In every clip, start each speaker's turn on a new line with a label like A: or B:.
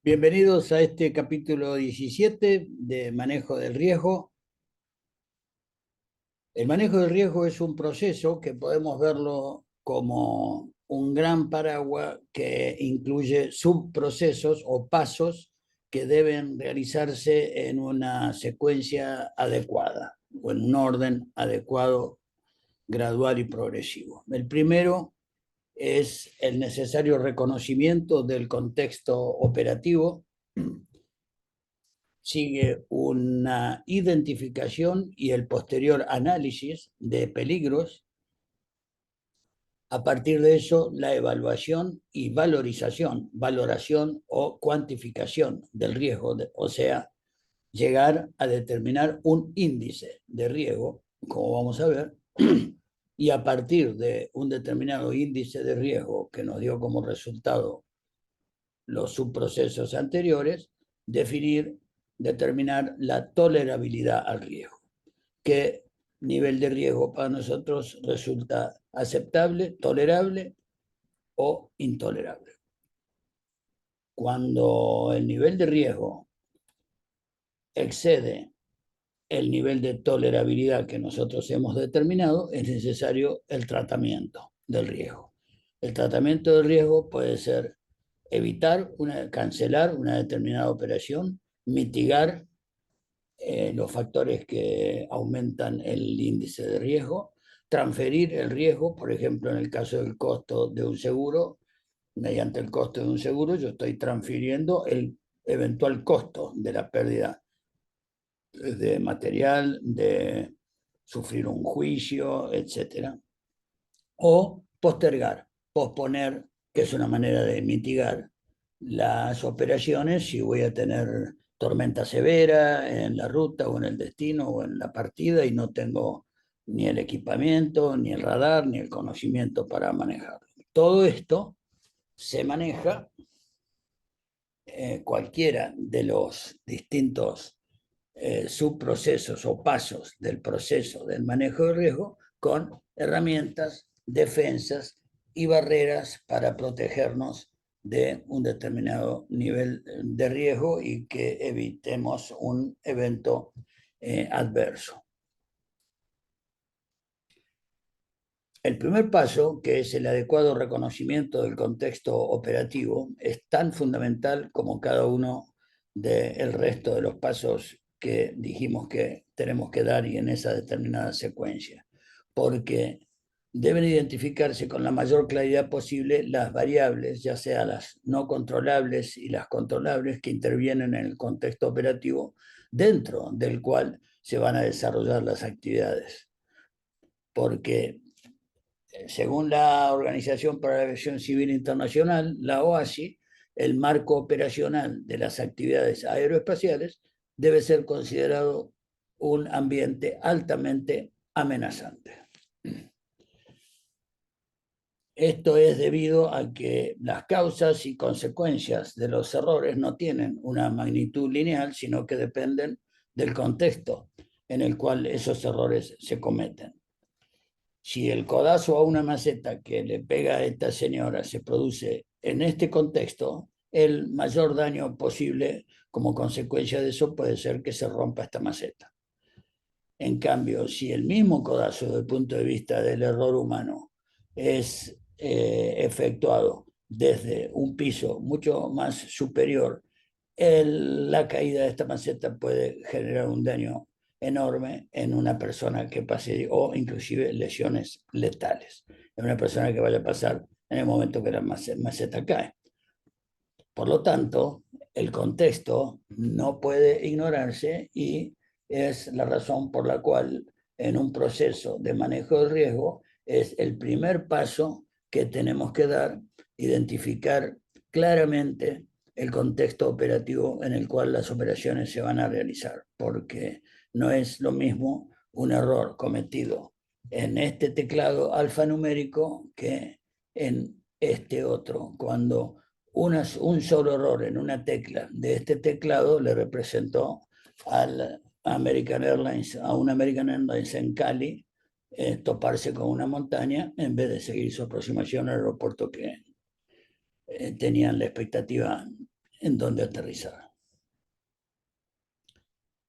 A: Bienvenidos a este capítulo 17 de manejo del riesgo. El manejo del riesgo es un proceso que podemos verlo como un gran paraguas que incluye subprocesos o pasos que deben realizarse en una secuencia adecuada o en un orden adecuado, gradual y progresivo. El primero es el necesario reconocimiento del contexto operativo. Sigue una identificación y el posterior análisis de peligros. A partir de eso, la evaluación y valoración o cuantificación del riesgo, o sea, llegar a determinar un índice de riesgo, como vamos a ver, y a partir de un determinado índice de riesgo que nos dio como resultado los subprocesos anteriores, determinar la tolerabilidad al riesgo. ¿Qué nivel de riesgo para nosotros resulta aceptable, tolerable o intolerable? Cuando el nivel de riesgo excede el nivel de tolerabilidad que nosotros hemos determinado, es necesario el tratamiento del riesgo. El tratamiento del riesgo puede ser cancelar una determinada operación, mitigar los factores que aumentan el índice de riesgo, transferir el riesgo, por ejemplo, en el caso del costo de un seguro, mediante el costo de un seguro, yo estoy transfiriendo el eventual costo de la pérdida de material, de sufrir un juicio, etc. O posponer, que es una manera de mitigar las operaciones si voy a tener tormenta severa en la ruta o en el destino o en la partida y no tengo ni el equipamiento, ni el radar, ni el conocimiento para manejarlo. Todo esto se maneja cualquiera de los distintos subprocesos o pasos del proceso del manejo de riesgo con herramientas, defensas y barreras para protegernos de un determinado nivel de riesgo y que evitemos un evento adverso. El primer paso, que es el adecuado reconocimiento del contexto operativo, es tan fundamental como cada uno del resto de los pasos que dijimos que tenemos que dar y en esa determinada secuencia, porque deben identificarse con la mayor claridad posible las variables, ya sea las no controlables y las controlables que intervienen en el contexto operativo dentro del cual se van a desarrollar las actividades. Porque según la Organización para la Aviación Civil Internacional, la OACI, el marco operacional de las actividades aeroespaciales debe ser considerado un ambiente altamente amenazante. Esto es debido a que las causas y consecuencias de los errores no tienen una magnitud lineal, sino que dependen del contexto en el cual esos errores se cometen. Si el codazo a una maceta que le pega a esta señora se produce en este contexto, el mayor daño posible como consecuencia de eso puede ser que se rompa esta maceta. En cambio, si el mismo codazo desde el punto de vista del error humano es efectuado desde un piso mucho más superior, la caída de esta maceta puede generar un daño enorme en una persona que pase, o inclusive lesiones letales, en una persona que vaya a pasar en el momento que la maceta cae. Por lo tanto, el contexto no puede ignorarse y es la razón por la cual en un proceso de manejo de riesgo es el primer paso que tenemos que dar, identificar claramente el contexto operativo en el cual las operaciones se van a realizar, porque no es lo mismo un error cometido en este teclado alfanumérico que en este otro, cuando un solo error en una tecla de este teclado le representó al American Airlines, a un American Airlines en Cali, toparse con una montaña en vez de seguir su aproximación al aeropuerto que tenían la expectativa en dónde aterrizar.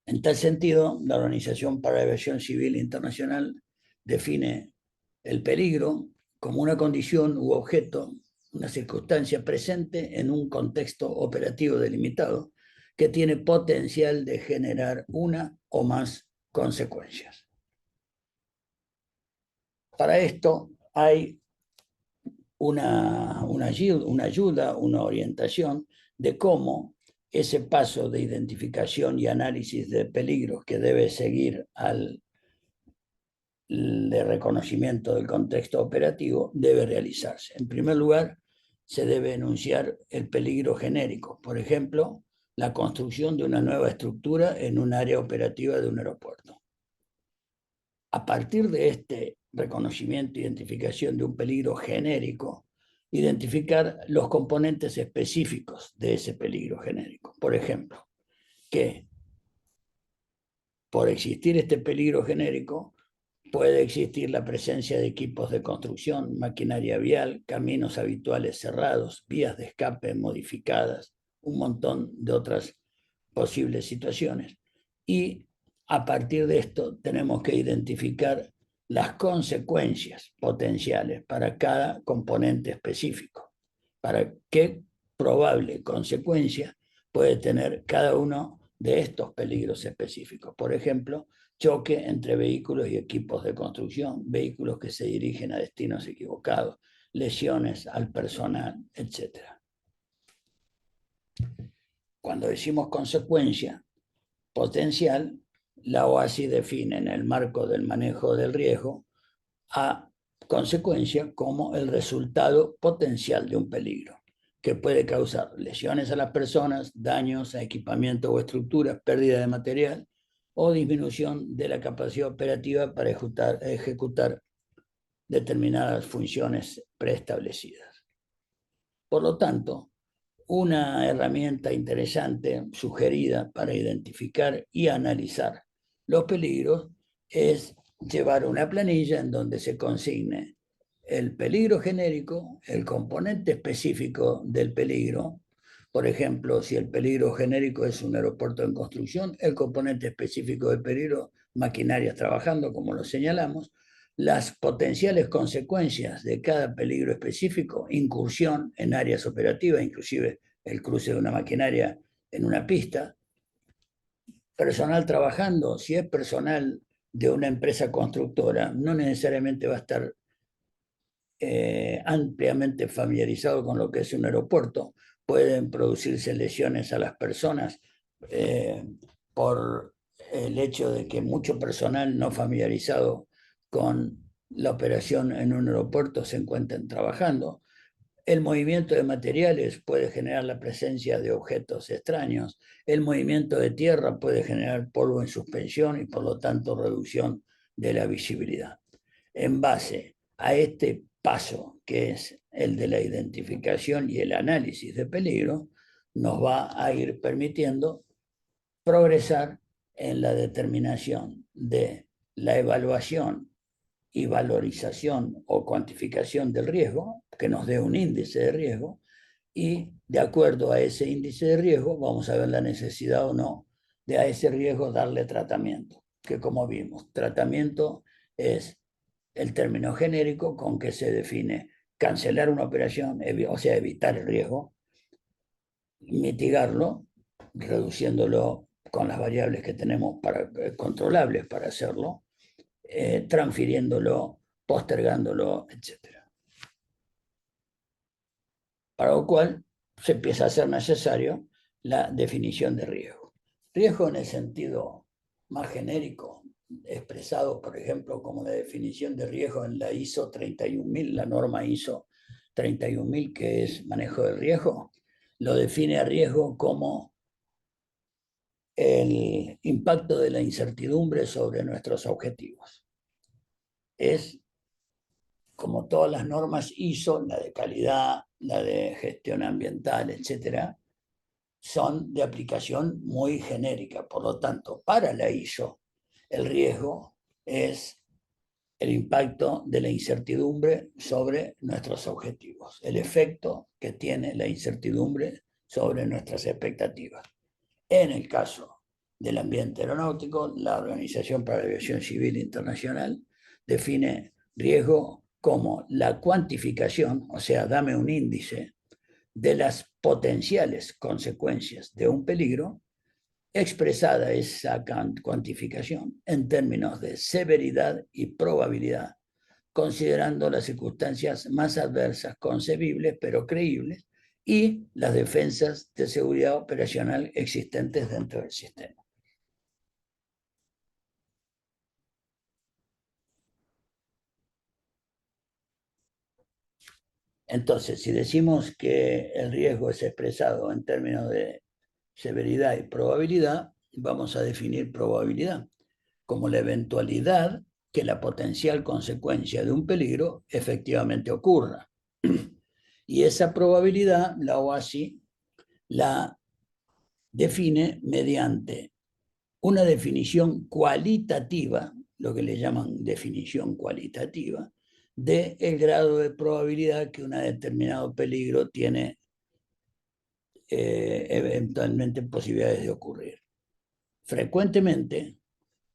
A: En tal sentido, la Organización para la Aviación Civil Internacional define el peligro como una condición u objeto, una circunstancia presente en un contexto operativo delimitado que tiene potencial de generar una o más consecuencias. Para esto hay una ayuda, una orientación de cómo ese paso de identificación y análisis de peligros que debe seguir al de reconocimiento del contexto operativo debe realizarse. En primer lugar, se debe enunciar el peligro genérico, por ejemplo, la construcción de una nueva estructura en un área operativa de un aeropuerto. A partir de este reconocimiento e identificación de un peligro genérico, identificar los componentes específicos de ese peligro genérico. Por ejemplo, que por existir este peligro genérico, puede existir la presencia de equipos de construcción, maquinaria vial, caminos habituales cerrados, vías de escape modificadas, un montón de otras posibles situaciones. Y a partir de esto tenemos que identificar las consecuencias potenciales para cada componente específico, para qué probable consecuencia puede tener cada uno de estos peligros específicos. Por ejemplo, choque entre vehículos y equipos de construcción, vehículos que se dirigen a destinos equivocados, lesiones al personal, etc. Cuando decimos consecuencia potencial, la OASI define en el marco del manejo del riesgo a consecuencia como el resultado potencial de un peligro, que puede causar lesiones a las personas, daños a equipamiento o estructuras, pérdida de material o disminución de la capacidad operativa para ejecutar determinadas funciones preestablecidas. Por lo tanto, una herramienta interesante sugerida para identificar y analizar los peligros es llevar una planilla en donde se consigne el peligro genérico, el componente específico del peligro. Por ejemplo, si el peligro genérico es un aeropuerto en construcción, el componente específico del peligro, maquinarias trabajando, como lo señalamos, las potenciales consecuencias de cada peligro específico, incursión en áreas operativas, inclusive el cruce de una maquinaria en una pista, personal trabajando, si es personal de una empresa constructora, no necesariamente va a estar ampliamente familiarizado con lo que es un aeropuerto. Pueden producirse lesiones a las personas por el hecho de que mucho personal no familiarizado con la operación en un aeropuerto se encuentren trabajando. El movimiento de materiales puede generar la presencia de objetos extraños. El movimiento de tierra puede generar polvo en suspensión y por lo tanto reducción de la visibilidad. En base a este paso, que es el de la identificación y el análisis de peligro, nos va a ir permitiendo progresar en la determinación de la evaluación y valorización o cuantificación del riesgo, que nos dé un índice de riesgo, y de acuerdo a ese índice de riesgo vamos a ver la necesidad o no de a ese riesgo darle tratamiento, que como vimos, tratamiento es el término genérico con que se define cancelar una operación, o sea, evitar el riesgo, mitigarlo, reduciéndolo con las variables que tenemos controlables para hacerlo, transfiriéndolo, postergándolo, etc. Para lo cual se empieza a ser necesario la definición de riesgo. Riesgo en el sentido más genérico, expresado, por ejemplo, como la definición de riesgo en la ISO 31000, la norma ISO 31000, que es manejo del riesgo, lo define a riesgo como el impacto de la incertidumbre sobre nuestros objetivos. Es como todas las normas ISO, la de calidad, la de gestión ambiental, etcétera, son de aplicación muy genérica. Por lo tanto, para la ISO, el riesgo es el impacto de la incertidumbre sobre nuestros objetivos, el efecto que tiene la incertidumbre sobre nuestras expectativas. En el caso del ambiente aeronáutico, la Organización para la Aviación Civil Internacional define riesgo como la cuantificación, o sea, dame un índice de las potenciales consecuencias de un peligro, expresada esa cuantificación en términos de severidad y probabilidad, considerando las circunstancias más adversas concebibles pero creíbles y las defensas de seguridad operacional existentes dentro del sistema. Entonces, si decimos que el riesgo es expresado en términos de severidad y probabilidad, vamos a definir probabilidad como la eventualidad que la potencial consecuencia de un peligro efectivamente ocurra. Y esa probabilidad, la OASI la define mediante una definición cualitativa, lo que le llaman definición cualitativa, del grado de probabilidad que un determinado peligro tiene eventualmente posibilidades de ocurrir. Frecuentemente,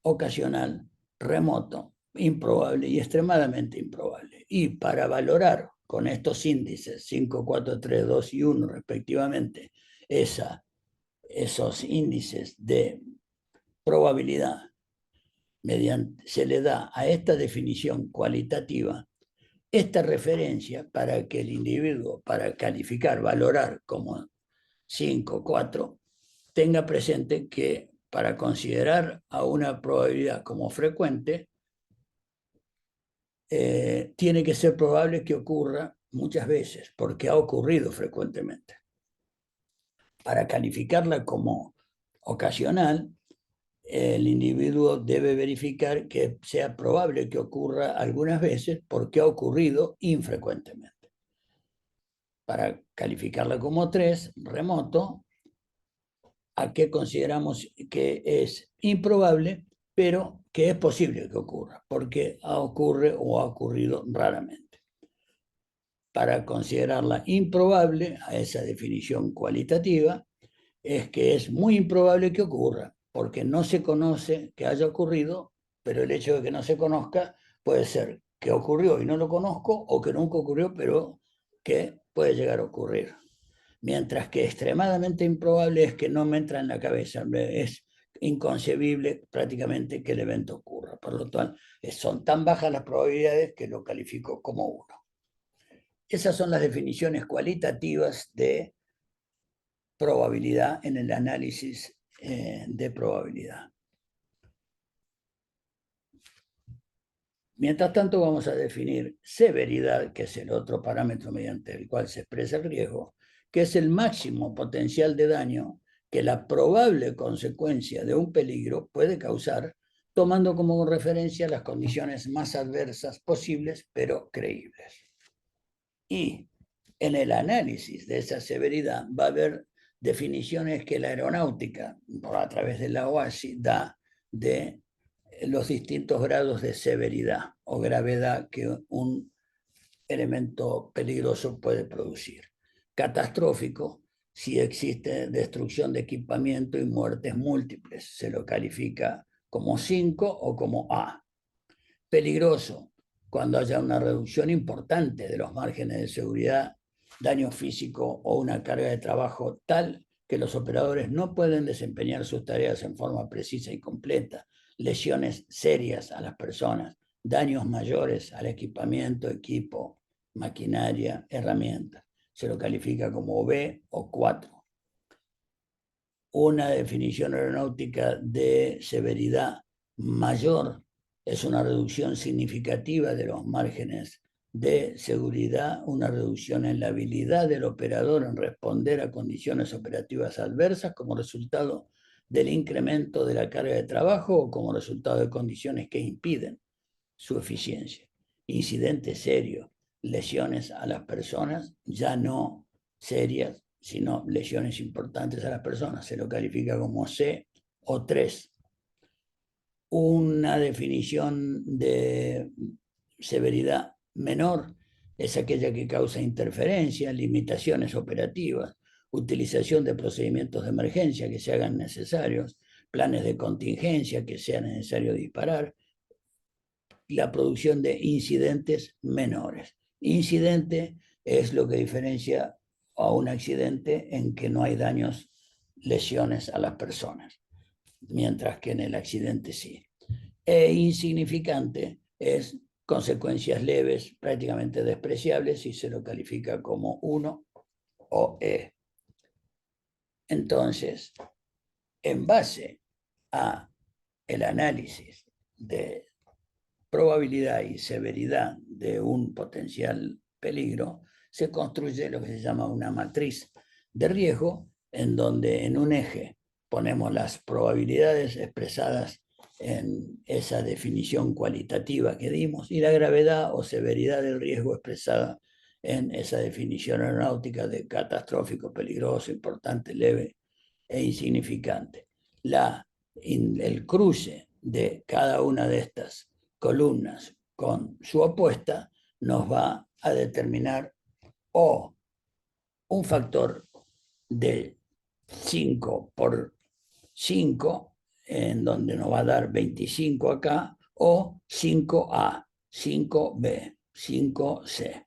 A: ocasional, remoto, improbable y extremadamente improbable. Y para valorar con estos índices 5, 4, 3, 2 y 1 respectivamente, esos índices de probabilidad, se le da a esta definición cualitativa esta referencia para que el individuo, para calificar, valorar como 5, 4, tenga presente que para considerar a una probabilidad como frecuente, tiene que ser probable que ocurra muchas veces, porque ha ocurrido frecuentemente. Para calificarla como ocasional, el individuo debe verificar que sea probable que ocurra algunas veces porque ha ocurrido infrecuentemente. Para calificarla como 3, remoto, a qué consideramos que es improbable, pero que es posible que ocurra, porque ocurre o ha ocurrido raramente. Para considerarla improbable, a esa definición cualitativa, es que es muy improbable que ocurra, porque no se conoce que haya ocurrido, pero el hecho de que no se conozca puede ser que ocurrió y no lo conozco, o que nunca ocurrió, pero que puede llegar a ocurrir. Mientras que extremadamente improbable es que no me entra en la cabeza, es inconcebible prácticamente que el evento ocurra. Por lo tanto, son tan bajas las probabilidades que lo califico como 1. Esas son las definiciones cualitativas de probabilidad en el análisis de probabilidad. Mientras tanto, vamos a definir severidad, que es el otro parámetro mediante el cual se expresa el riesgo, que es el máximo potencial de daño que la probable consecuencia de un peligro puede causar, tomando como referencia las condiciones más adversas posibles, pero creíbles. Y en el análisis de esa severidad va a haber definiciones que la aeronáutica, a través de la OASI, da de los distintos grados de severidad o gravedad que un elemento peligroso puede producir. Catastrófico, si existe destrucción de equipamiento y muertes múltiples, se lo califica como 5 o como A. Peligroso, cuando haya una reducción importante de los márgenes de seguridad, daño físico o una carga de trabajo tal que los operadores no pueden desempeñar sus tareas en forma precisa y completa, lesiones serias a las personas, daños mayores al equipamiento, equipo, maquinaria, herramientas. Se lo califica como B o 4. Una definición aeronáutica de severidad mayor es una reducción significativa de los márgenes de seguridad, una reducción en la habilidad del operador en responder a condiciones operativas adversas como resultado del incremento de la carga de trabajo o como resultado de condiciones que impiden su eficiencia. Incidentes serios, lesiones a las personas, ya no serias, sino lesiones importantes a las personas. Se lo califica como C o 3. Una definición de severidad menor es aquella que causa interferencias, limitaciones operativas utilización de procedimientos de emergencia que se hagan necesarios, planes de contingencia que sea necesario disparar, la producción de incidentes menores. Incidente es lo que diferencia a un accidente en que no hay daños, lesiones a las personas, mientras que en el accidente sí. E insignificante es consecuencias leves, prácticamente despreciables, y se lo califica como 1 o E. Entonces, en base a el análisis de probabilidad y severidad de un potencial peligro, se construye lo que se llama una matriz de riesgo, en donde en un eje ponemos las probabilidades expresadas en esa definición cualitativa que dimos y la gravedad o severidad del riesgo expresada en esa definición aeronáutica de catastrófico, peligroso, importante, leve e insignificante. El cruce de cada una de estas columnas con su opuesta nos va a determinar o un factor de 5 por 5, en donde nos va a dar 25 acá, o 5A, 5B, 5C.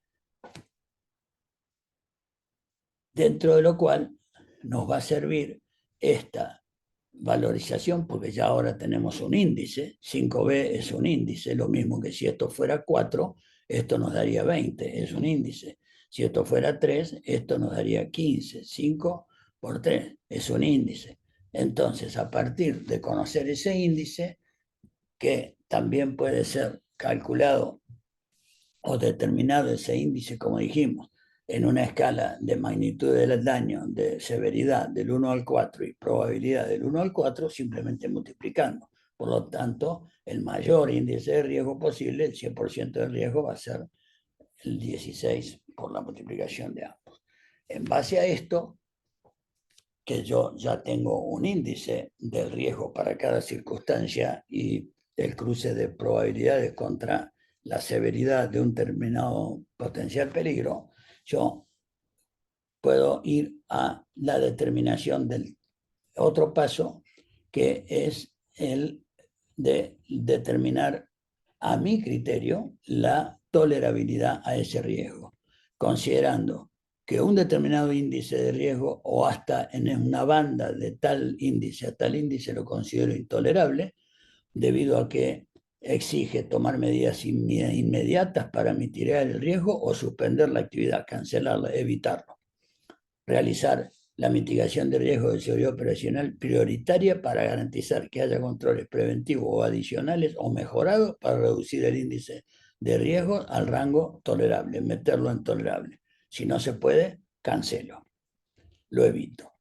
A: Dentro de lo cual nos va a servir esta valorización, porque ya ahora tenemos un índice, 5B es un índice, lo mismo que si esto fuera 4, esto nos daría 20, es un índice. Si esto fuera 3, esto nos daría 15, 5 por 3, es un índice. Entonces, a partir de conocer ese índice, que también puede ser calculado o determinado ese índice, como dijimos, en una escala de magnitud del daño, de severidad del 1 al 4 y probabilidad del 1 al 4, simplemente multiplicando. Por lo tanto, el mayor índice de riesgo posible, el 100% de riesgo, va a ser el 16 por la multiplicación de ambos. En base a esto, que yo ya tengo un índice del riesgo para cada circunstancia y el cruce de probabilidades contra la severidad de un determinado potencial peligro, yo puedo ir a la determinación del otro paso, que es el de determinar a mi criterio la tolerabilidad a ese riesgo, considerando que un determinado índice de riesgo o hasta en una banda de tal índice a tal índice lo considero intolerable, debido a que exige tomar medidas inmediatas para mitigar el riesgo o suspender la actividad, cancelarla, evitarlo. Realizar la mitigación de riesgo de seguridad operacional prioritaria para garantizar que haya controles preventivos o adicionales o mejorados para reducir el índice de riesgo al rango tolerable, meterlo en tolerable. Si no se puede, cancelo, lo evito.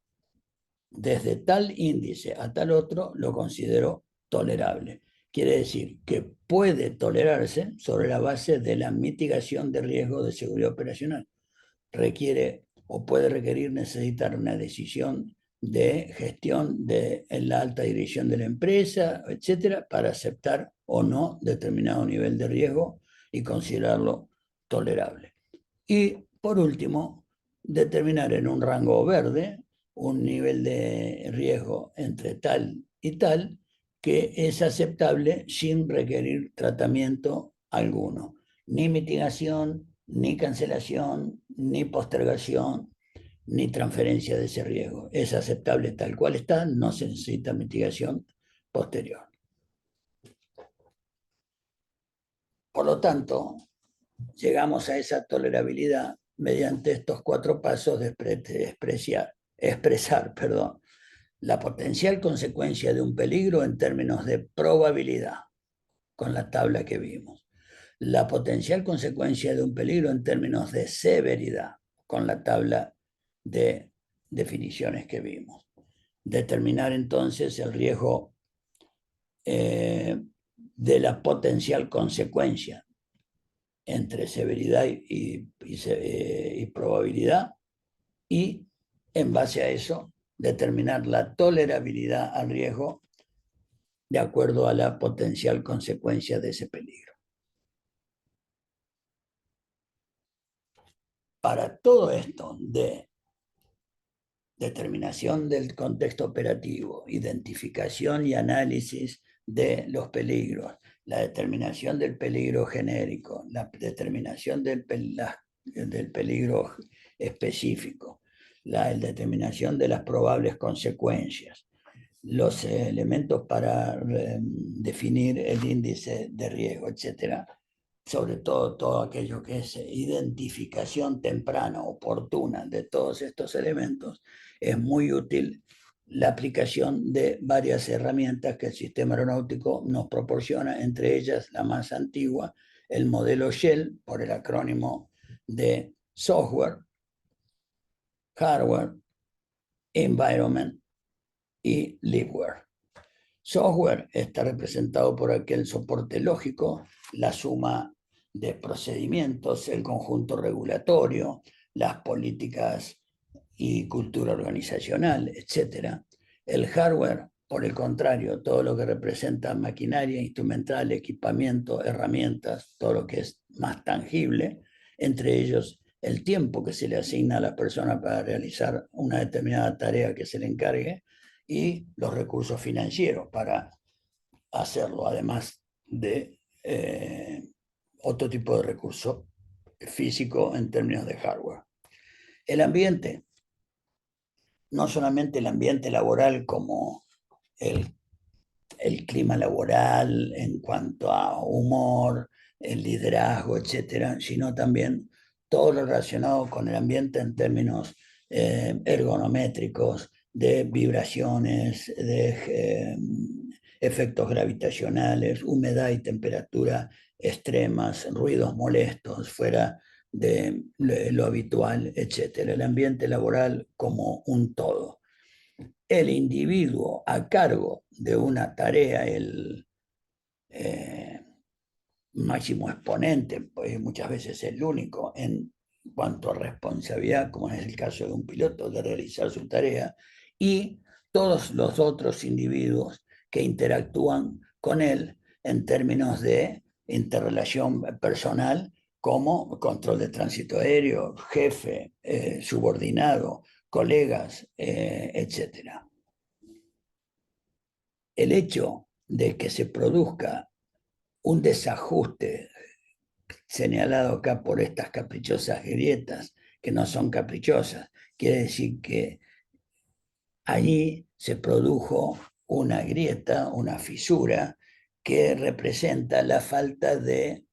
A: Desde tal índice a tal otro lo considero tolerable. Quiere decir que puede tolerarse sobre la base de la mitigación de riesgo de seguridad operacional. Requiere o puede requerir necesitar una decisión de gestión en la alta dirección de la empresa, etcétera, para aceptar o no determinado nivel de riesgo y considerarlo tolerable. Y por último, determinar en un rango verde un nivel de riesgo entre tal y tal que es aceptable sin requerir tratamiento alguno, ni mitigación, ni cancelación, ni postergación, ni transferencia de ese riesgo. Es aceptable tal cual está, no se necesita mitigación posterior. Por lo tanto, llegamos a esa tolerabilidad mediante estos 4 pasos de expresar la potencial consecuencia de un peligro en términos de probabilidad, con la tabla que vimos. La potencial consecuencia de un peligro en términos de severidad, con la tabla de definiciones que vimos. Determinar entonces el riesgo de la potencial consecuencia entre severidad y probabilidad, y en base a eso determinar la tolerabilidad al riesgo de acuerdo a la potencial consecuencia de ese peligro. Para todo esto de determinación del contexto operativo, identificación y análisis de los peligros, la determinación del peligro genérico, la determinación del peligro específico, la determinación de las probables consecuencias, los elementos para definir el índice de riesgo, etcétera. Sobre todo aquello que es identificación temprana, oportuna de todos estos elementos, es muy útil la aplicación de varias herramientas que el sistema aeronáutico nos proporciona, entre ellas la más antigua, el modelo Shell, por el acrónimo de Software, Hardware, Environment y Libware. Software está representado por aquel soporte lógico, la suma de procedimientos, el conjunto regulatorio, las políticas y cultura organizacional, etc. El hardware, por el contrario, todo lo que representa maquinaria, instrumental, equipamiento, herramientas, todo lo que es más tangible, entre ellos el tiempo que se le asigna a la persona para realizar una determinada tarea que se le encargue, y los recursos financieros para hacerlo, además de otro tipo de recurso físico en términos de hardware. El ambiente, no solamente el ambiente laboral como el clima laboral en cuanto a humor, el liderazgo, etcétera, sino también todo lo relacionado con el ambiente en términos ergonométricos, de vibraciones, de efectos gravitacionales, humedad y temperatura extremas, ruidos molestos fuera de lo habitual, etcétera. El ambiente laboral como un todo. El individuo a cargo de una tarea, el máximo exponente, pues muchas veces el único en cuanto a responsabilidad, como es el caso de un piloto, de realizar su tarea, y todos los otros individuos que interactúan con él en términos de interrelación personal, como control de tránsito aéreo, jefe, subordinado, colegas, etc. El hecho de que se produzca un desajuste señalado acá por estas caprichosas grietas, que no son caprichosas, quiere decir que allí se produjo una grieta, una fisura, que representa la falta de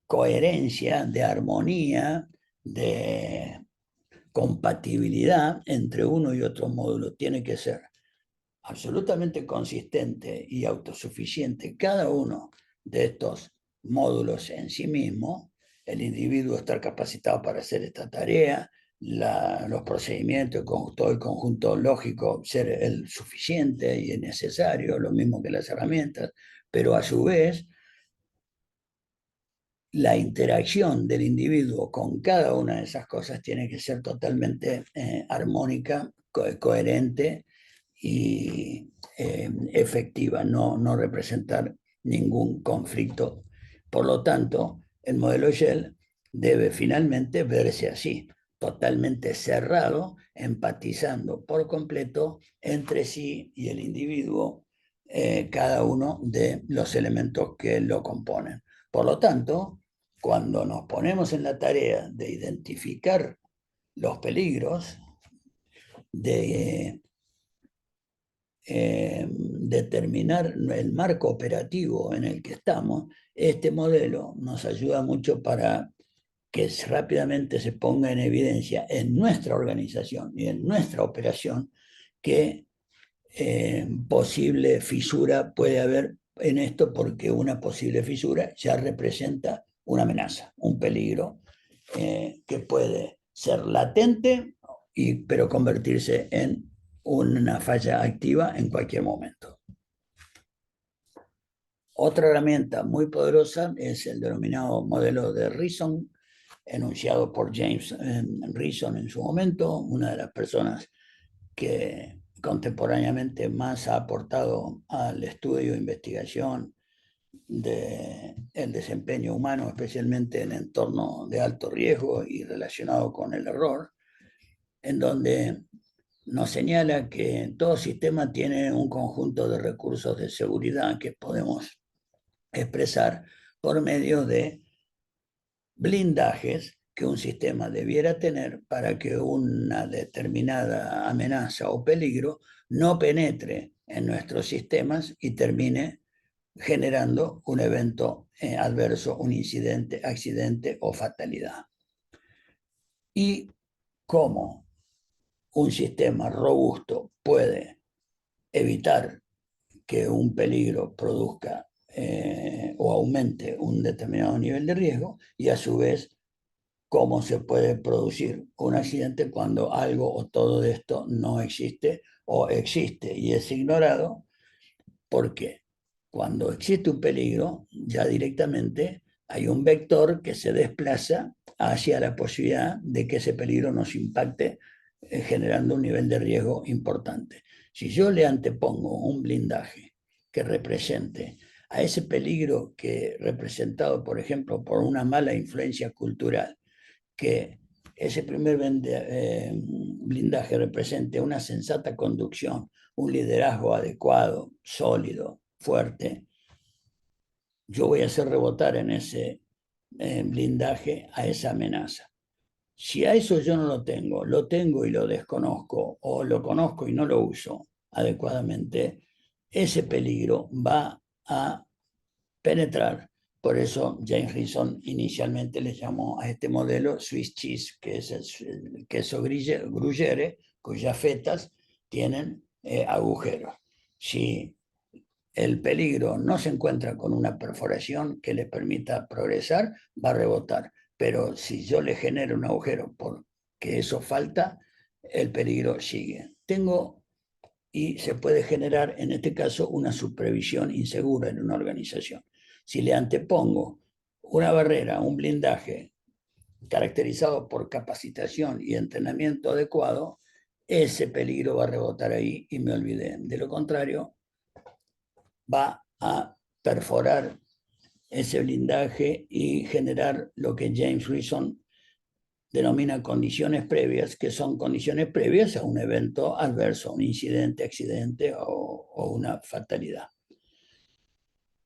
A: coherencia, de armonía, de compatibilidad entre uno y otro módulo. Tiene que ser absolutamente consistente y autosuficiente cada uno de estos módulos en sí mismo, el individuo estar capacitado para hacer esta tarea, los procedimientos, todo el conjunto lógico ser el suficiente y necesario, lo mismo que las herramientas, pero a su vez la interacción del individuo con cada una de esas cosas tiene que ser totalmente armónica, coherente y efectiva, no representar ningún conflicto. Por lo tanto, el modelo Shell debe finalmente verse así, totalmente cerrado, empatizando por completo entre sí y el individuo cada uno de los elementos que lo componen. Por lo tanto, cuando nos ponemos en la tarea de identificar los peligros, de determinar el marco operativo en el que estamos, este modelo nos ayuda mucho para que rápidamente se ponga en evidencia en nuestra organización y en nuestra operación qué posible fisura puede haber en esto, porque una posible fisura ya representa una amenaza, un peligro que puede ser latente, pero convertirse en una falla activa en cualquier momento. Otra herramienta muy poderosa es el denominado modelo de Reason, enunciado por James Reason en su momento, una de las personas que contemporáneamente más ha aportado al estudio e investigación del desempeño humano, especialmente en entornos de alto riesgo y relacionado con el error, en donde nos señala que todo sistema tiene un conjunto de recursos de seguridad que podemos expresar por medio de blindajes que un sistema debiera tener para que una determinada amenaza o peligro no penetre en nuestros sistemas y termine generando un evento adverso, un incidente, accidente o fatalidad. Y cómo un sistema robusto puede evitar que un peligro produzca o aumente un determinado nivel de riesgo, y a su vez cómo se puede producir un accidente cuando algo o todo de esto no existe o existe y es ignorado, porque cuando existe un peligro, ya directamente hay un vector que se desplaza hacia la posibilidad de que ese peligro nos impacte, generando un nivel de riesgo importante. Si yo le antepongo un blindaje que represente a ese peligro que representado, por ejemplo, por una mala influencia cultural, que ese primer blindaje represente una sensata conducción, un liderazgo adecuado, sólido, fuerte, yo voy a hacer rebotar en ese blindaje a esa amenaza. Si a eso yo no lo tengo y lo desconozco, o lo conozco y no lo uso adecuadamente, ese peligro va a penetrar. Por eso James Reason inicialmente le llamó a este modelo Swiss cheese, que es el queso gruyere, cuyas fetas tienen agujeros. Si el peligro no se encuentra con una perforación que le permita progresar, va a rebotar. Pero si yo le genero un agujero porque eso falta, el peligro sigue. Y se puede generar, en este caso, una supervisión insegura en una organización. Si le antepongo una barrera, un blindaje caracterizado por capacitación y entrenamiento adecuado, ese peligro va a rebotar ahí y me olvidé. De lo contrario, va a perforar ese blindaje y generar lo que James Reason denomina condiciones previas, que son condiciones previas a un evento adverso, un incidente, accidente o una fatalidad.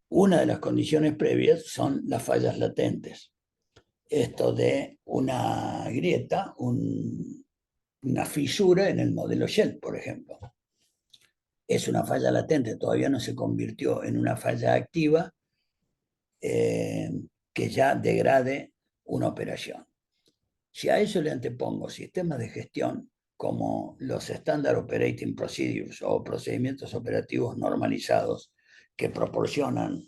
A: Una de las condiciones previas son las fallas latentes. Esto de una grieta, una fisura en el modelo Shell, por ejemplo. Es una falla latente, todavía no se convirtió en una falla activa que ya degrade una operación. Si a eso le antepongo sistemas de gestión como los Standard Operating Procedures o procedimientos operativos normalizados que proporcionan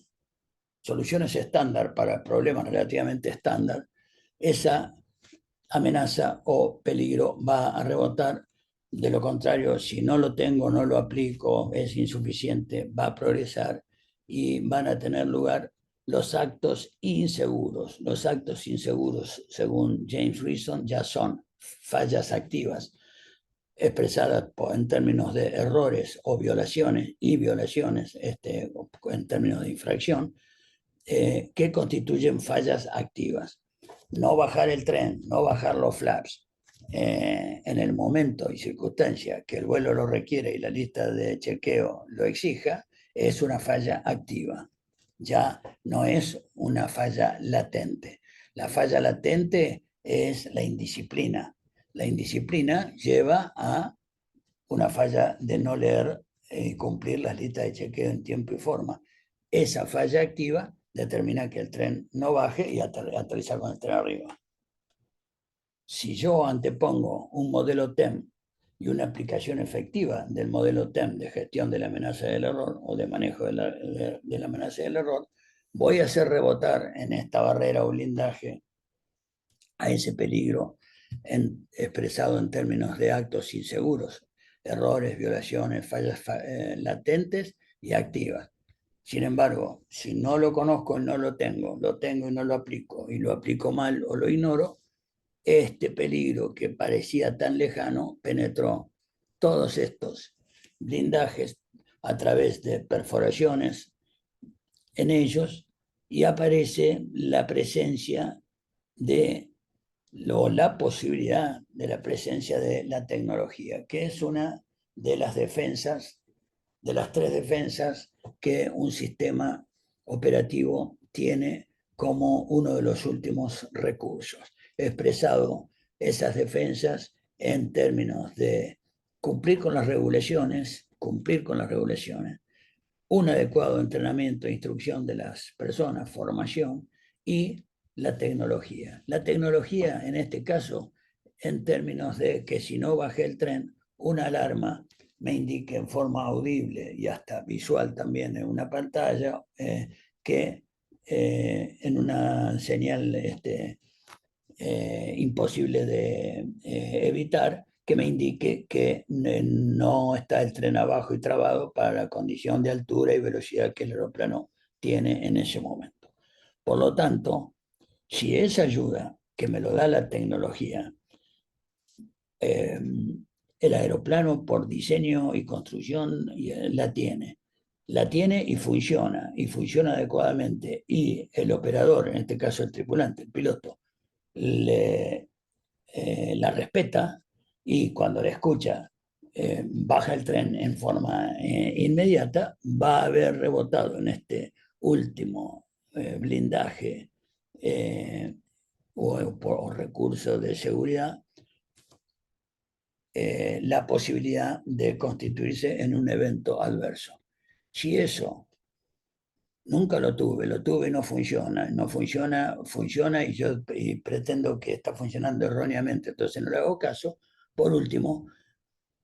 A: soluciones estándar para problemas relativamente estándar, esa amenaza o peligro va a rebotar. De lo contrario, si no lo tengo, no lo aplico, es insuficiente, va a progresar y van a tener lugar los actos inseguros. Los actos inseguros, según James Reason, ya son fallas activas expresadas en términos de errores o violaciones y violaciones en términos de infracción, que constituyen fallas activas. No bajar el tren, no bajar los flaps en el momento y circunstancia que el vuelo lo requiere y la lista de chequeo lo exija, es una falla activa. Ya no es una falla latente. La falla latente es la indisciplina. La indisciplina lleva a una falla de no leer y cumplir las listas de chequeo en tiempo y forma. Esa falla activa determina que el tren no baje y aterrizar con el tren arriba. Si yo antepongo un modelo TEM y una aplicación efectiva del modelo TEM de gestión de la amenaza del error o de manejo de la amenaza del error, voy a hacer rebotar en esta barrera o blindaje a ese peligro expresado en términos de actos inseguros, errores, violaciones, fallas latentes y activas. Sin embargo, si no lo conozco y no lo tengo y no lo aplico mal o lo ignoro, este peligro que parecía tan lejano penetró todos estos blindajes a través de perforaciones en ellos y aparece la presencia de la posibilidad de la presencia de la tecnología, que es una de las defensas, de las tres defensas que un sistema operativo tiene como uno de los últimos recursos. He expresado esas defensas en términos de cumplir con las regulaciones, un adecuado entrenamiento e instrucción de las personas, formación y la tecnología. La tecnología, en este caso, en términos de que si no bajé el tren, una alarma me indique en forma audible y hasta visual también en una pantalla que en una señal imposible de evitar, que me indique que no está el tren abajo y trabado para la condición de altura y velocidad que el aeroplano tiene en ese momento. Por lo tanto, si esa ayuda que me lo da la tecnología, el aeroplano por diseño y construcción la tiene y funciona adecuadamente, y el operador, en este caso el tripulante, el piloto, la respeta y cuando la escucha baja el tren en forma inmediata, va a haber rebotado en este último blindaje o recurso de seguridad la posibilidad de constituirse en un evento adverso. Si eso nunca lo tuve y no funciona y pretendo que está funcionando erróneamente, entonces no le hago caso. Por último,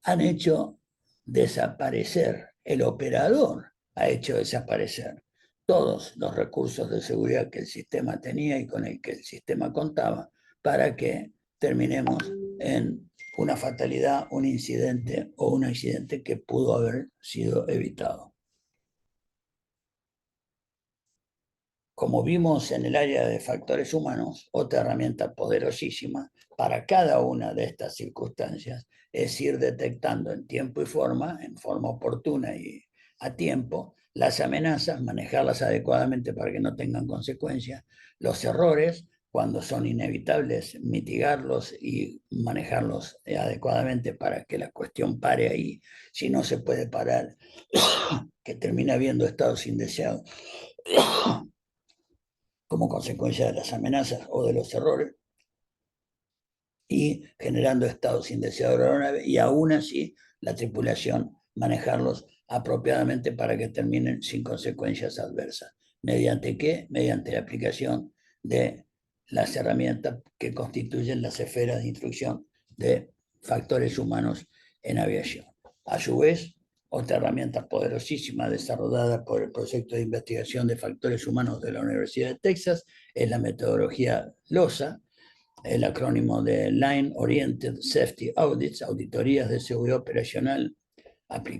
A: han hecho desaparecer, el operador ha hecho desaparecer todos los recursos de seguridad que el sistema tenía y con el que el sistema contaba, para que terminemos en una fatalidad, un incidente o un accidente que pudo haber sido evitado. Como vimos en el área de factores humanos, otra herramienta poderosísima para cada una de estas circunstancias es ir detectando en tiempo y en forma oportuna y a tiempo, las amenazas, manejarlas adecuadamente para que no tengan consecuencias, los errores, cuando son inevitables, mitigarlos y manejarlos adecuadamente para que la cuestión pare ahí. Si no se puede parar, que termina habiendo estados indeseados como consecuencia de las amenazas o de los errores, y generando estados indeseados de la aeronave, y aún así la tripulación manejarlos apropiadamente para que terminen sin consecuencias adversas. ¿Mediante qué? Mediante la aplicación de las herramientas que constituyen las esferas de instrucción de factores humanos en aviación. A su vez, otra herramienta poderosísima desarrollada por el proyecto de investigación de factores humanos de la Universidad de Texas es la metodología LOSA, el acrónimo de Line Oriented Safety Audits, auditorías de seguridad operacional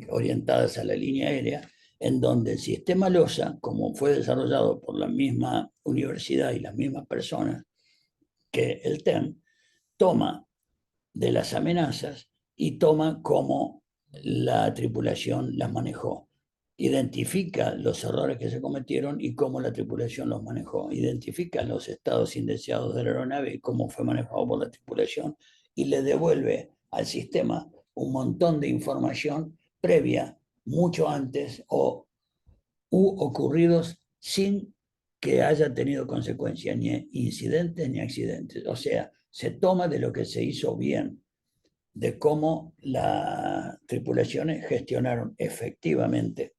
A: orientadas a la línea aérea, en donde el sistema LOSA, como fue desarrollado por la misma universidad y las mismas personas que el TEM, toma de las amenazas y toma cómo la tripulación las manejó. Identifica los errores que se cometieron y cómo la tripulación los manejó. Identifica los estados indeseados de la aeronave y cómo fue manejado por la tripulación, y le devuelve al sistema un montón de información previa, mucho antes o ocurridos sin que haya tenido consecuencias, ni incidentes ni accidentes. O sea, se toma de lo que se hizo bien, de cómo las tripulaciones gestionaron efectivamente,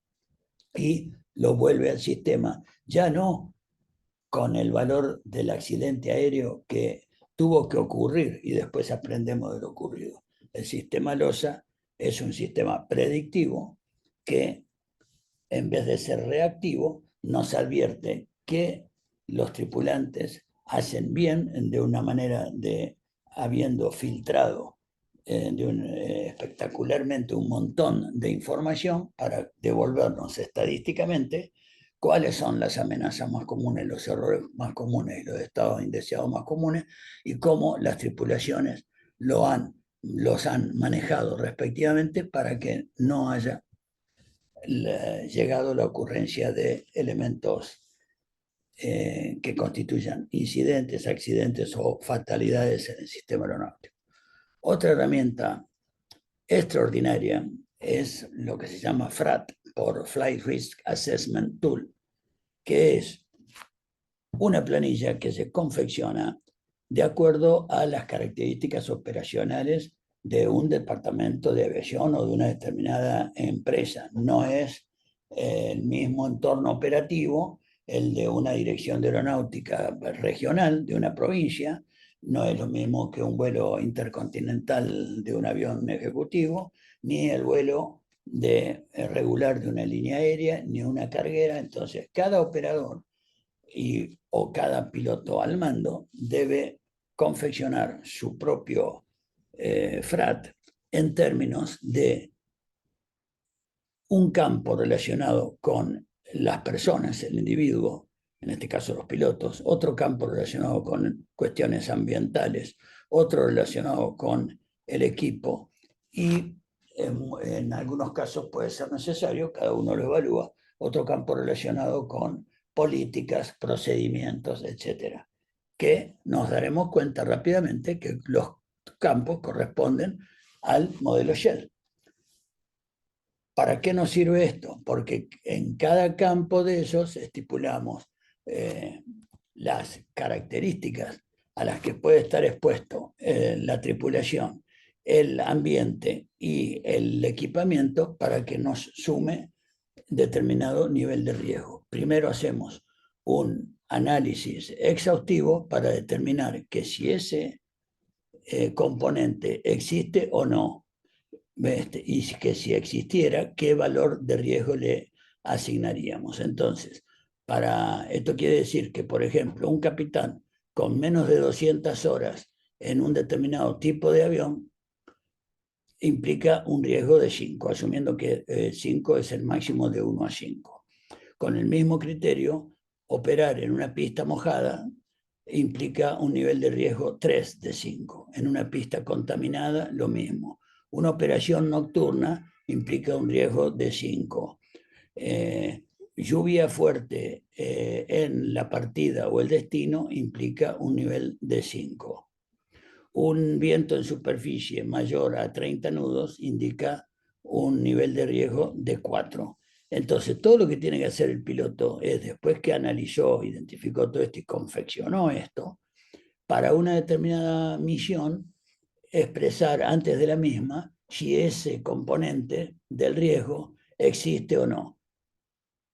A: y lo vuelve al sistema, ya no con el valor del accidente aéreo que tuvo que ocurrir y después aprendemos de lo ocurrido. El sistema LOSA es un sistema predictivo que, en vez de ser reactivo, nos advierte que los tripulantes hacen bien de una manera de habiendo filtrado espectacularmente un montón de información para devolvernos estadísticamente cuáles son las amenazas más comunes, los errores más comunes y los estados indeseados más comunes, y cómo las tripulaciones los han manejado respectivamente para que no haya llegado la ocurrencia de elementos que constituyan incidentes, accidentes o fatalidades en el sistema aeronáutico. Otra herramienta extraordinaria es lo que se llama FRAT, por Flight Risk Assessment Tool, que es una planilla que se confecciona de acuerdo a las características operacionales de un departamento de aviación o de una determinada empresa. No es el mismo entorno operativo el de una dirección de aeronáutica regional de una provincia, no es lo mismo que un vuelo intercontinental de un avión ejecutivo, ni el vuelo regular de una línea aérea, ni una carguera. Entonces, cada operador o cada piloto al mando debe confeccionar su propio FRAT en términos de un campo relacionado con las personas, el individuo, en este caso los pilotos, otro campo relacionado con cuestiones ambientales, otro relacionado con el equipo y en algunos casos puede ser necesario, cada uno lo evalúa, otro campo relacionado con políticas, procedimientos, etcétera, que nos daremos cuenta rápidamente que los campos corresponden al modelo Shell. ¿Para qué nos sirve esto? Porque en cada campo de esos estipulamos las características a las que puede estar expuesto la tripulación, el ambiente y el equipamiento para que nos sume determinado nivel de riesgo. Primero hacemos un análisis exhaustivo para determinar que si ese componente existe o no, y que si existiera, qué valor de riesgo le asignaríamos. Entonces, esto quiere decir que, por ejemplo, un capitán con menos de 200 horas en un determinado tipo de avión implica un riesgo de 5, asumiendo que 5 es el máximo de 1 a 5. Con el mismo criterio, operar en una pista mojada implica un nivel de riesgo 3 de 5. En una pista contaminada, lo mismo. Una operación nocturna implica un riesgo de 5. Lluvia fuerte en la partida o el destino implica un nivel de 5. Un viento en superficie mayor a 30 nudos indica un nivel de riesgo de 4. Entonces, todo lo que tiene que hacer el piloto es, después que analizó, identificó todo esto y confeccionó esto, para una determinada misión, expresar antes de la misma si ese componente del riesgo existe o no.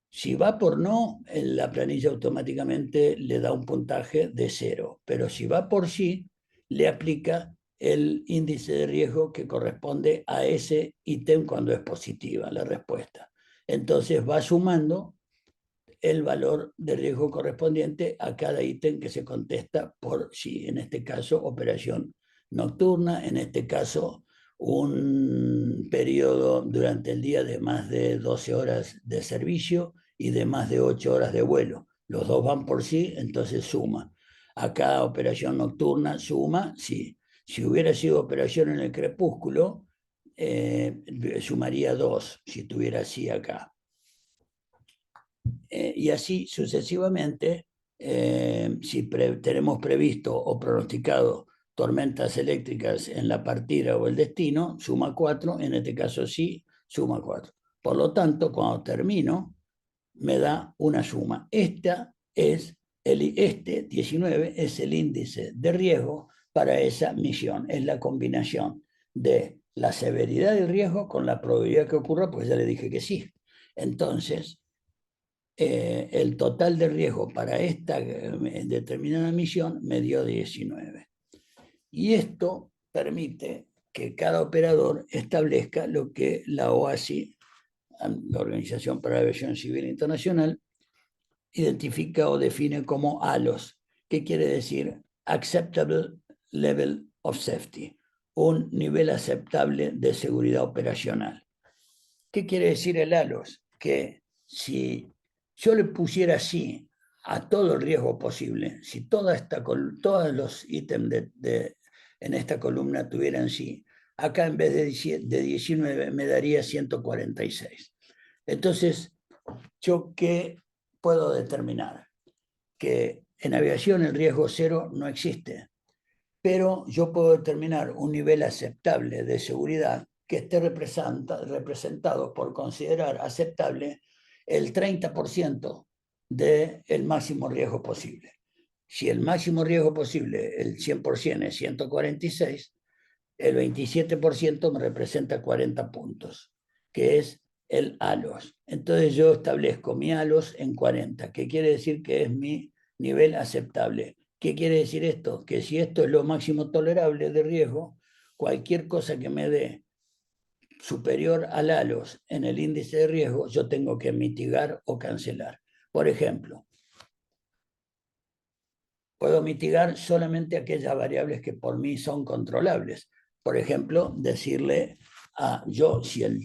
A: Si va por no, la planilla automáticamente le da un puntaje de 0, pero si va por sí, le aplica el índice de riesgo que corresponde a ese ítem cuando es positiva la respuesta. Entonces va sumando el valor de riesgo correspondiente a cada ítem que se contesta por sí. En este caso, operación nocturna, en este caso, un periodo durante el día de más de 12 horas de servicio y de más de 8 horas de vuelo. Los dos van por sí, entonces suma. Acá operación nocturna suma, sí. Si hubiera sido operación en el crepúsculo, sumaría 2, si tuviera sí acá. Y así sucesivamente, si tenemos previsto o pronosticado tormentas eléctricas en la partida o el destino, suma 4, en este caso sí, suma 4. Por lo tanto, cuando termino, me da una suma. Este 19 es el índice de riesgo para esa misión. Es la combinación de la severidad del riesgo con la probabilidad que ocurra, pues ya le dije que sí. Entonces, el total de riesgo para esta determinada misión me dio 19. Y esto permite que cada operador establezca lo que la OASI, la Organización para la Aviación Civil Internacional, identifica o define como ALOS, que quiere decir Acceptable Level of Safety, un nivel aceptable de seguridad operacional. ¿Qué quiere decir el ALOS? Que si yo le pusiera así a todo el riesgo posible, si todos los ítems en esta columna tuvieran sí, acá en vez de 19 me daría 146. Entonces, ¿yo qué puedo determinar? que en aviación el riesgo cero no existe, pero yo puedo determinar un nivel aceptable de seguridad que esté representado por considerar aceptable el 30% del máximo riesgo posible. Si el máximo riesgo posible, el 100% es 146, el 27% me representa 40 puntos, que es el ALOS. Entonces yo establezco mi ALOS en 40, que quiere decir que es mi nivel aceptable. ¿Qué quiere decir esto? Que si esto es lo máximo tolerable de riesgo, cualquier cosa que me dé superior al ALOS en el índice de riesgo, yo tengo que mitigar o cancelar. Por ejemplo, puedo mitigar solamente aquellas variables que por mí son controlables. Por ejemplo, decirle a yo, si el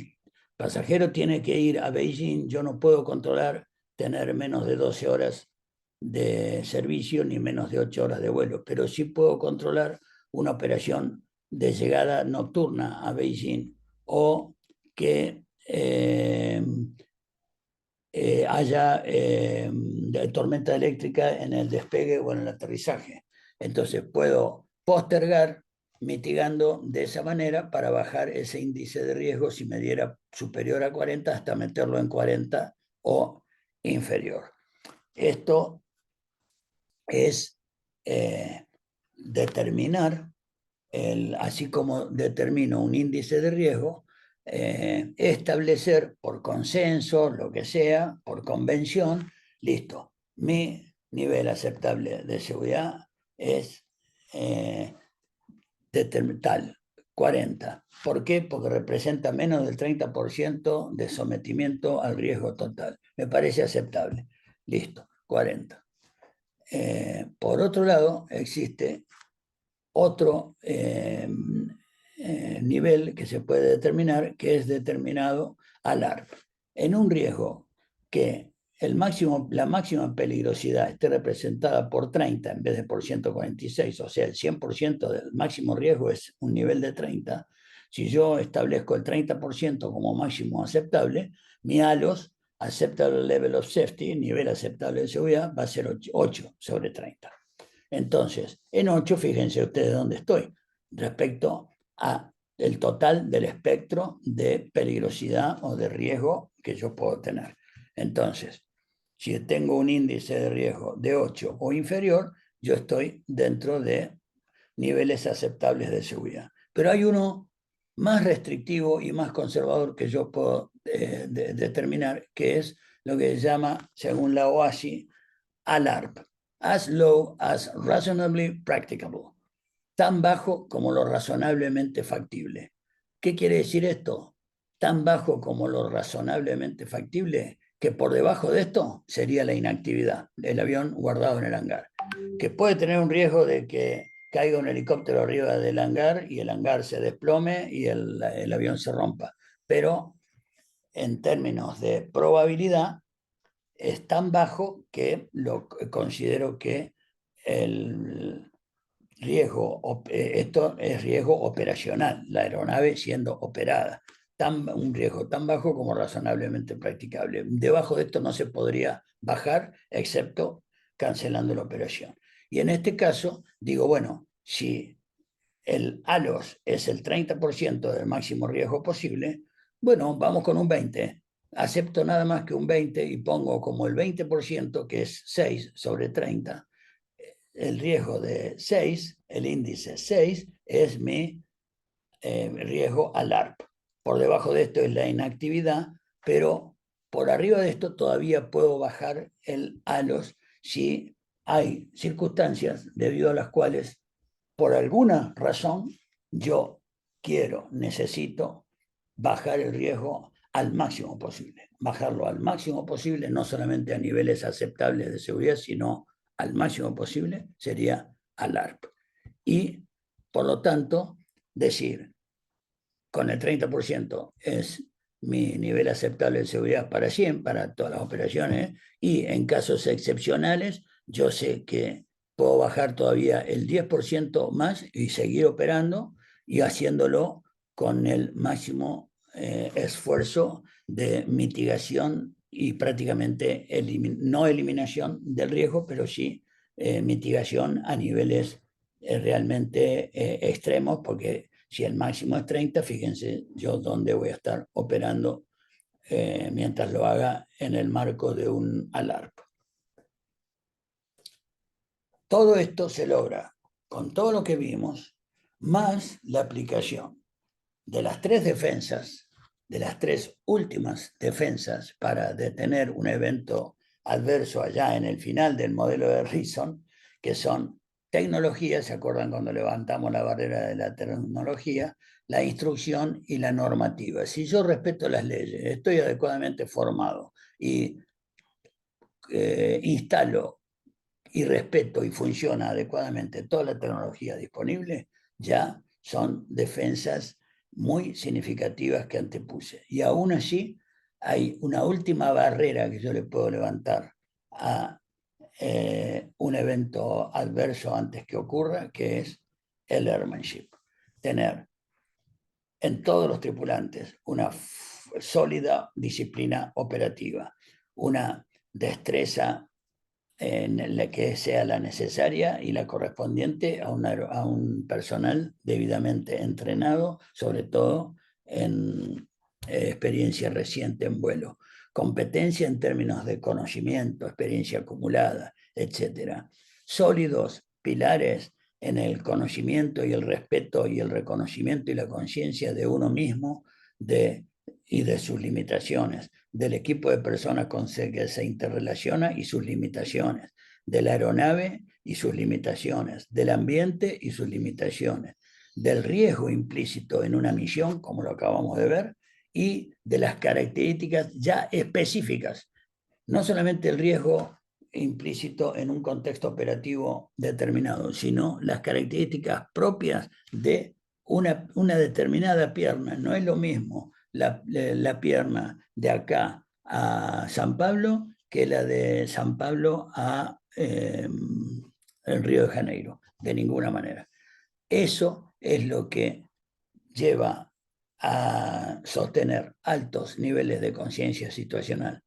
A: pasajero tiene que ir a Beijing, yo no puedo controlar tener menos de 12 horas de servicio ni menos de 8 horas de vuelo, pero sí puedo controlar una operación de llegada nocturna a Beijing o que haya tormenta eléctrica en el despegue o en el aterrizaje. Entonces puedo postergar mitigando de esa manera para bajar ese índice de riesgo si me diera superior a 40 hasta meterlo en 40 o inferior. Esto es determinar, así como determino un índice de riesgo, establecer por consenso, lo que sea, por convención, listo, mi nivel aceptable de seguridad es tal, 40. ¿Por qué? Porque representa menos del 30% de sometimiento al riesgo total. Me parece aceptable. Listo, 40. Por otro lado, existe otro nivel que se puede determinar, que es determinado al ARP. En un riesgo que la máxima peligrosidad esté representada por 30 en vez de por 146, o sea, el 100% del máximo riesgo es un nivel de 30, si yo establezco el 30% como máximo aceptable, mi ALOS, Acceptable Level of Safety, nivel aceptable de seguridad, va a ser 8 sobre 30. Entonces, en 8, fíjense ustedes dónde estoy, respecto a el total del espectro de peligrosidad o de riesgo que yo puedo tener. Entonces, si tengo un índice de riesgo de 8 o inferior, yo estoy dentro de niveles aceptables de seguridad. Pero hay uno más restrictivo y más conservador que yo puedo determinar, que es lo que se llama, según la OASI, ALARP, as low as reasonably practicable, tan bajo como lo razonablemente factible. ¿Qué quiere decir esto? Tan bajo como lo razonablemente factible, que por debajo de esto sería la inactividad, el avión guardado en el hangar, que puede tener un riesgo de que caiga un helicóptero arriba del hangar y el hangar se desplome y el avión se rompa. Pero en términos de probabilidad, es tan bajo que lo considero que el riesgo, esto es riesgo operacional, la aeronave siendo operada, un riesgo tan bajo como razonablemente practicable. Debajo de esto no se podría bajar, excepto cancelando la operación. Y en este caso, digo, bueno, si el ALOS es el 30% del máximo riesgo posible, bueno, vamos con un 20%. Acepto nada más que un 20% y pongo como el 20%, que es 6 sobre 30. El riesgo de 6, el índice 6, es mi riesgo ALARP. Por debajo de esto es la inactividad, pero por arriba de esto todavía puedo bajar el ALOS si hay circunstancias debido a las cuales, por alguna razón, yo necesito bajar el riesgo al máximo posible. Bajarlo al máximo posible, no solamente a niveles aceptables de seguridad, sino al máximo posible, sería ALARP. Y, por lo tanto, decir, con el 30% es mi nivel aceptable de seguridad para 100, para todas las operaciones, y en casos excepcionales, yo sé que puedo bajar todavía el 10% más y seguir operando y haciéndolo con el máximo esfuerzo de mitigación y prácticamente no eliminación del riesgo, pero sí mitigación a niveles realmente extremos, porque si el máximo es 30, fíjense yo dónde voy a estar operando mientras lo haga en el marco de un ALARP. Todo esto se logra con todo lo que vimos, más la aplicación de las tres defensas, de las tres últimas defensas para detener un evento adverso allá en el final del modelo de Reason, que son tecnología, ¿se acuerdan cuando levantamos la barrera de la tecnología? La instrucción y la normativa. Si yo respeto las leyes, estoy adecuadamente formado y instalo y respeto y funciona adecuadamente toda la tecnología disponible, ya son defensas muy significativas que antepuse. Y aún así hay una última barrera que yo le puedo levantar a un evento adverso antes que ocurra, que es el airmanship. Tener en todos los tripulantes una sólida disciplina operativa, una destreza en la que sea la necesaria y la correspondiente a un personal debidamente entrenado, sobre todo en experiencia reciente en vuelo, competencia en términos de conocimiento, experiencia acumulada, etc. Sólidos pilares en el conocimiento y el respeto y el reconocimiento y la conciencia de uno mismo y de sus limitaciones, del equipo de personas con que se interrelaciona y sus limitaciones, de la aeronave y sus limitaciones, del ambiente y sus limitaciones, del riesgo implícito en una misión, como lo acabamos de ver, y de las características ya específicas, no solamente el riesgo implícito en un contexto operativo determinado, sino las características propias de una determinada pierna. No es lo mismo la pierna de acá a San Pablo que la de San Pablo a el Río de Janeiro, de ninguna manera. Eso es lo que lleva a sostener altos niveles de conciencia situacional,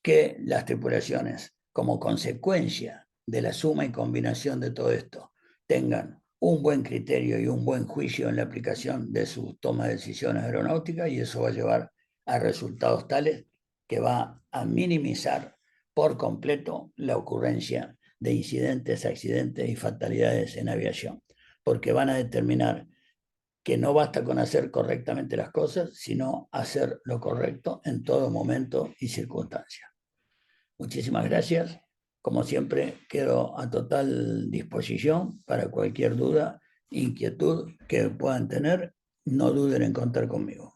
A: que las tripulaciones, como consecuencia de la suma y combinación de todo esto, tengan un buen criterio y un buen juicio en la aplicación de su toma de decisiones aeronáuticas, y eso va a llevar a resultados tales que va a minimizar por completo la ocurrencia de incidentes, accidentes y fatalidades en aviación, porque van a determinar que no basta con hacer correctamente las cosas, sino hacer lo correcto en todo momento y circunstancia. Muchísimas gracias. Como siempre, quedo a total disposición para cualquier duda, inquietud que puedan tener. No duden en contar conmigo.